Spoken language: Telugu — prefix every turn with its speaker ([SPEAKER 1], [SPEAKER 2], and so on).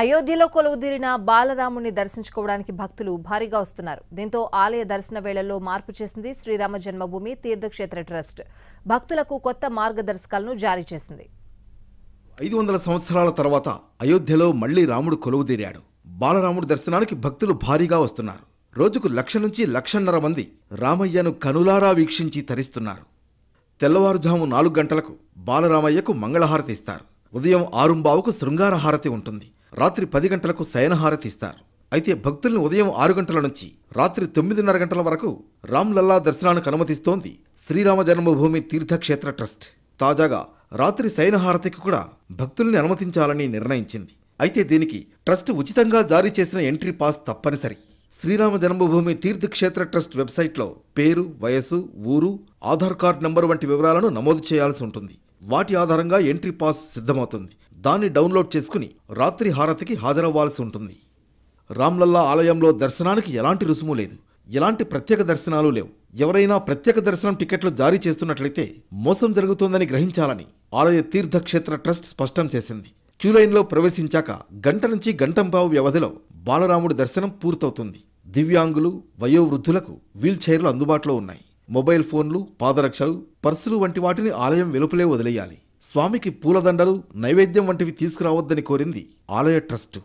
[SPEAKER 1] అయోధ్యలో కొలువుదీరిన బాలరాముని దర్శించుకోవడానికి భక్తులు భారీగా వస్తున్నారు. దీంతో ఆలయ దర్శన వేళల్లో మార్పు చేసింది శ్రీరామ జన్మభూమి తీర్థక్షేత్ర ట్రస్ట్. భక్తులకు కొత్త మార్గదర్శకాలను జారీ చేసింది.
[SPEAKER 2] 500 సంవత్సరాల తర్వాత అయోధ్యలో మళ్లీ రాముడు కొలువుదీరాడు. బాలరాముడి దర్శనానికి భక్తులు భారీగా వస్తున్నారు. రోజుకు 1,00,000 నుంచి 1,50,000 మంది రామయ్యను కనులారా వీక్షించి తరిస్తున్నారు. తెల్లవారుజాము 4 గంటలకు బాలరామయ్యకు మంగళహారతి ఇస్తారు. ఉదయం 6:15కు శృంగార హారతి ఉంటుంది. రాత్రి 10 గంటలకు శయనహారతి ఇస్తారు. అయితే భక్తుల్ని ఉదయం 6 గంటల నుంచి రాత్రి 9:30 గంటల వరకు రామ్లల్లా దర్శనానికి అనుమతిస్తోంది శ్రీరామ జన్మభూమి తీర్థక్షేత్ర ట్రస్ట్. తాజాగా రాత్రి శయనహారతికి కూడా భక్తుల్ని అనుమతించాలని నిర్ణయించింది. అయితే దీనికి ట్రస్ట్ ఉచితంగా జారీ చేసిన ఎంట్రీ పాస్ తప్పనిసరి. శ్రీరామ జన్మభూమి తీర్థక్షేత్ర ట్రస్ట్ వెబ్సైట్లో పేరు, వయస్సు, ఊరు, ఆధార్ కార్డు నంబరు వంటి వివరాలను నమోదు చేయాల్సి ఉంటుంది. వాటి ఆధారంగా ఎంట్రీ పాస్ సిద్ధమవుతుంది. దాన్ని డౌన్లోడ్ చేసుకుని రాత్రి హారతికి హాజరవ్వాల్సి ఉంటుంది. రామ్లల్లా ఆలయంలో దర్శనానికి ఎలాంటి రుసుము లేదు. ఎలాంటి ప్రత్యేక దర్శనాలు లేవు. ఎవరైనా ప్రత్యేక దర్శనం టికెట్లు జారీ చేస్తున్నట్లయితే మోసం జరుగుతోందని గ్రహించాలని ఆలయ తీర్థక్షేత్ర ట్రస్ట్ స్పష్టం చేసింది. క్యూలైన్లో ప్రవేశించాక గంట నుంచి గంటంపావు వ్యవధిలో బాలరాముడి దర్శనం పూర్తవుతుంది. దివ్యాంగులు, వయోవృద్ధులకు వీల్ చైర్లు అందుబాటులో ఉన్నాయి. మొబైల్ ఫోన్లు, పాదరక్షలు, పర్సులు వంటి వాటిని ఆలయం వెలుపలే వదిలేయాలి. స్వామికి పూలదండలు, నైవేద్యం వంటివి తీసుకురావద్దని కోరింది ఆలయ ట్రస్టు.